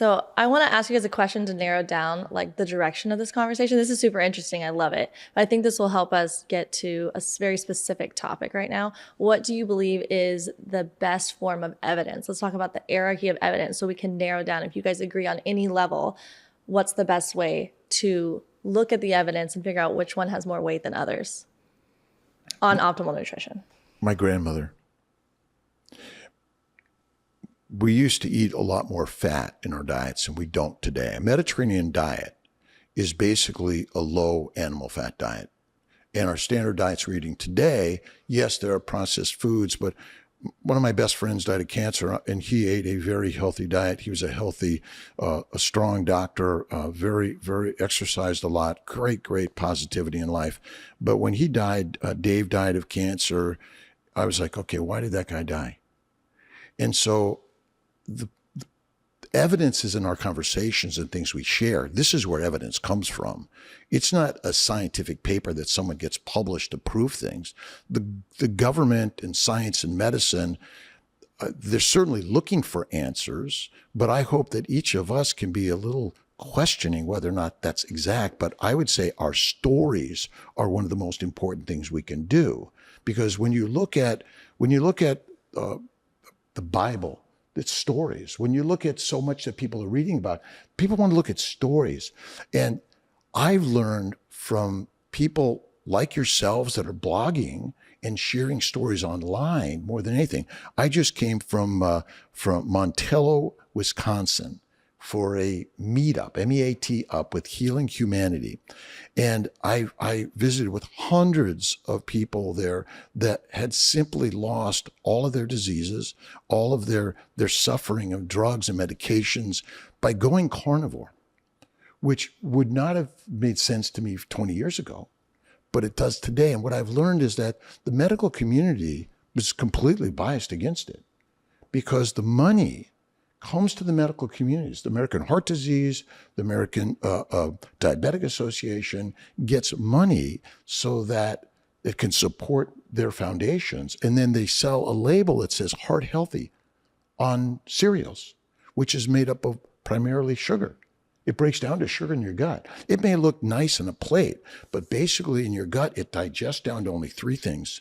So I want to ask you guys a question to narrow down like the direction of this conversation. This is super interesting. I love it. But I think this will help us get to a very specific topic right now. What do you believe is the best form of evidence? Let's talk about the hierarchy of evidence so we can narrow down, if you guys agree on any level, what's the best way to look at the evidence and figure out which one has more weight than others on optimal nutrition. My grandmother. We used to eat a lot more fat in our diets than we don't today. A Mediterranean diet is basically a low animal fat diet. And our standard diets we're eating today, yes, there are processed foods, but one of my best friends died of cancer, and he ate a very healthy diet. He was a healthy, a strong doctor, very, very exercised a lot, great positivity in life. But when he died, Dave died of cancer, I was like, okay, why did that guy die? And so the evidence is in our conversations and things we share. This is where evidence comes from. It's not a scientific paper that someone gets published to prove things. The government and science and medicine, they're certainly looking for answers, but I hope that each of us can be a little questioning whether or not that's exact. But I would say our stories are one of the most important things we can do, because when you look at the Bible, it's stories. When you look at so much that people are reading about, people want to look at stories. And I've learned from people like yourselves that are blogging and sharing stories online more than anything. I just came from Montello, Wisconsin, for a meetup, MEAT up with Healing Humanity. And I visited with hundreds of people there that had simply lost all of their diseases, all of their suffering of drugs and medications by going carnivore, which would not have made sense to me 20 years ago, but it does today. And what I've learned is that the medical community was completely biased against it, because the money comes to the medical communities. The American Heart Disease, the American Diabetic Association gets money so that it can support their foundations. And then they sell a label that says heart healthy on cereals, which is made up of primarily sugar. It breaks down to sugar in your gut. It may look nice on a plate, but basically in your gut, it digests down to only three things: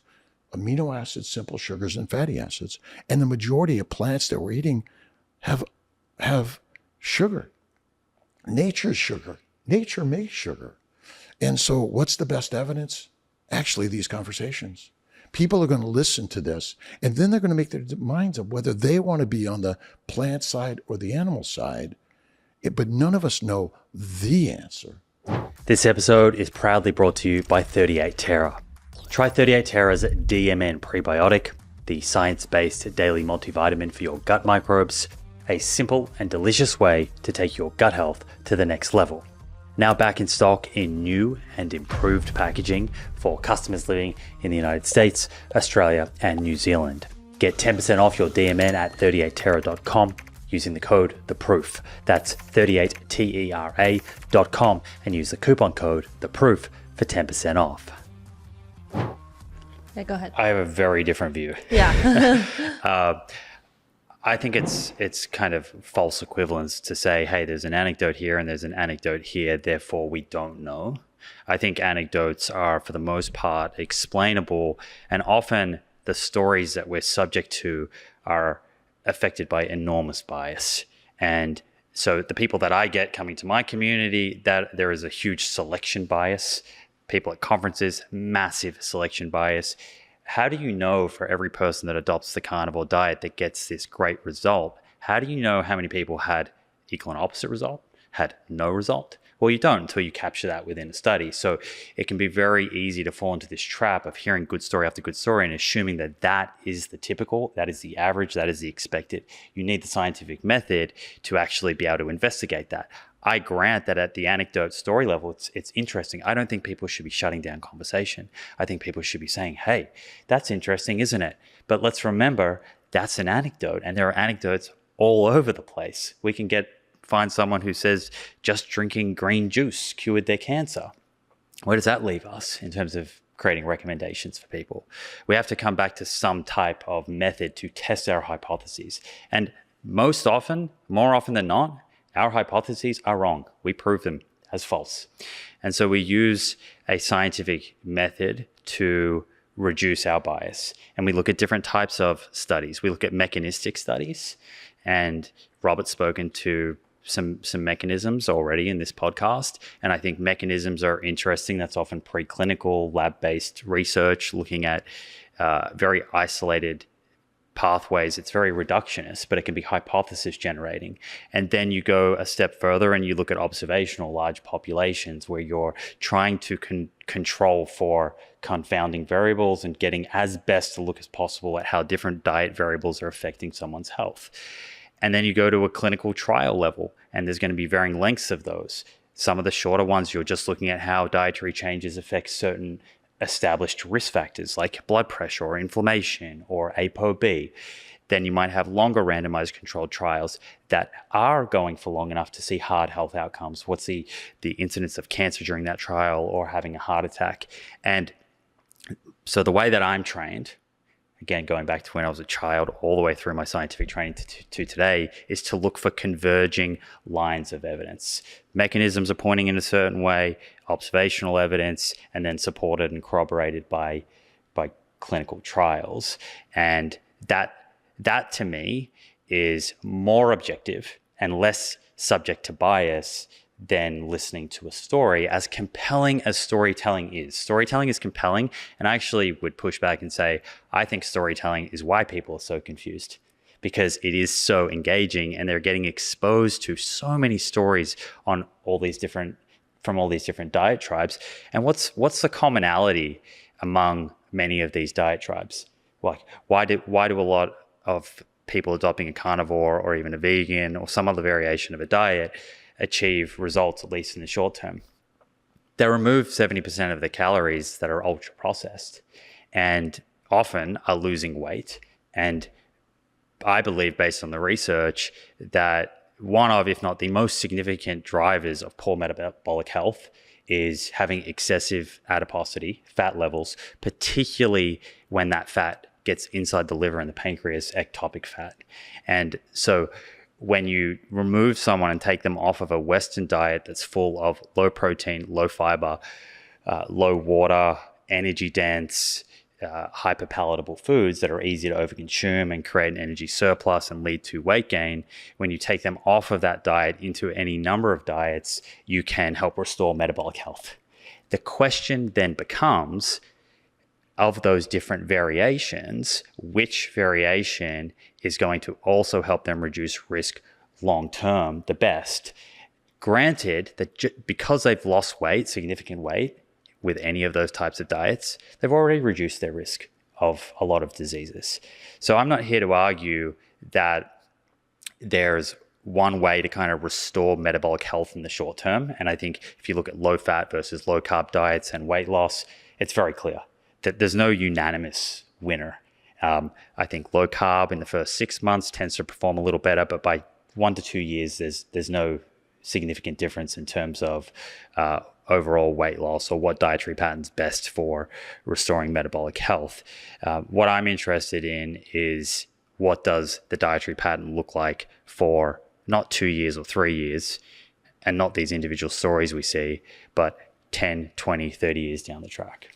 amino acids, simple sugars, and fatty acids. And the majority of plants that we're eating have sugar. Nature's sugar. Nature makes sugar. And so what's the best evidence? Actually, these conversations. People are going to listen to this, and then they're going to make their minds up whether they want to be on the plant side or the animal side. But none of us know the answer. This episode is proudly brought to you by 38 Terra. Try 38 Terra's DMN prebiotic, the science-based daily multivitamin for your gut microbes, a simple and delicious way to take your gut health to the next level. Now back in stock in new and improved packaging for customers living in the United States, Australia, and New Zealand. Get 10% off your DMN at 38terra.com using the code THEPROOF. That's 38terra.com and use the coupon code THEPROOF for 10% off. Yeah, go ahead. I have a very different view. Yeah. I think it's kind of false equivalence to say, hey, there's an anecdote here and there's an anecdote here, therefore we don't know. I think anecdotes are, for the most part, explainable, and often the stories that we're subject to are affected by enormous bias. And so the people that I get coming to my community, that there is a huge selection bias. People at conferences, massive selection bias. How do you know for every person that adopts the carnivore diet that gets this great result, how do you know how many people had equal and opposite result, had no result? Well, you don't until you capture that within a study. So it can be very easy to fall into this trap of hearing good story after good story and assuming that that is the typical, that is the average, that is the expected. You need the scientific method to actually be able to investigate that. I grant that at the anecdote story level, it's interesting. I don't think people should be shutting down conversation. I think people should be saying, hey, that's interesting, isn't it? But let's remember, that's an anecdote, and there are anecdotes all over the place. We can find someone who says just drinking green juice cured their cancer. Where does that leave us in terms of creating recommendations for people? We have to come back to some type of method to test our hypotheses. And more often than not, Our hypotheses are wrong. We prove them as false. And so we use a scientific method to reduce our bias. And we look at different types of studies. We look at mechanistic studies, and Robert's spoken to some mechanisms already in this podcast. And I think mechanisms are interesting. That's often preclinical, lab-based research, looking at very isolated pathways. It's very reductionist, but it can be hypothesis generating. And then you go a step further and you look at observational large populations where you're trying to control for confounding variables and getting as best to look as possible at how different diet variables are affecting someone's health. And then you go to a clinical trial level, and there's going to be varying lengths of those. Some of the shorter ones, you're just looking at how dietary changes affect certain established risk factors like blood pressure or inflammation or ApoB. Then you might have longer randomized controlled trials that are going for long enough to see hard health outcomes. What's the incidence of cancer during that trial or having a heart attack? And so the way that I'm trained, again, going back to when I was a child all the way through my scientific training to today, is to look for converging lines of evidence. Mechanisms are pointing in a certain way, observational evidence, and then supported and corroborated by clinical trials. And that to me is more objective and less subject to bias than listening to a story, as compelling as storytelling is. Storytelling is compelling, and I actually would push back and say, I think storytelling is why people are so confused, because it is so engaging and they're getting exposed to so many stories on from all these different diet tribes. And what's the commonality among many of these diet tribes? Like, why do a lot of people adopting a carnivore or even a vegan or some other variation of a diet achieve results, at least in the short term? They remove 70% of the calories that are ultra processed and often are losing weight. And I believe, based on the research, that one of, if not the most significant drivers of poor metabolic health is having excessive adiposity, fat levels, particularly when that fat gets inside the liver and the pancreas, ectopic fat. And so when you remove someone and take them off of a Western diet that's full of low protein, low fiber, low water, energy dense, hyperpalatable foods that are easy to overconsume and create an energy surplus and lead to weight gain, when you take them off of that diet into any number of diets, you can help restore metabolic health. The question then becomes, of those different variations, which variation is going to also help them reduce risk long-term the best? Granted that because they've lost weight, significant weight, with any of those types of diets, they've already reduced their risk of a lot of diseases. So I'm not here to argue that there's one way to kind of restore metabolic health in the short term. And I think if you look at low fat versus low carb diets and weight loss, it's very clear that there's no unanimous winner. I think low carb in the first 6 months tends to perform a little better, but by 1 to 2 years, there's no significant difference in terms of overall weight loss or what dietary pattern's best for restoring metabolic health. What I'm interested in is, what does the dietary pattern look like for not 2 years or 3 years, and not these individual stories we see, but 10, 20, 30 years down the track.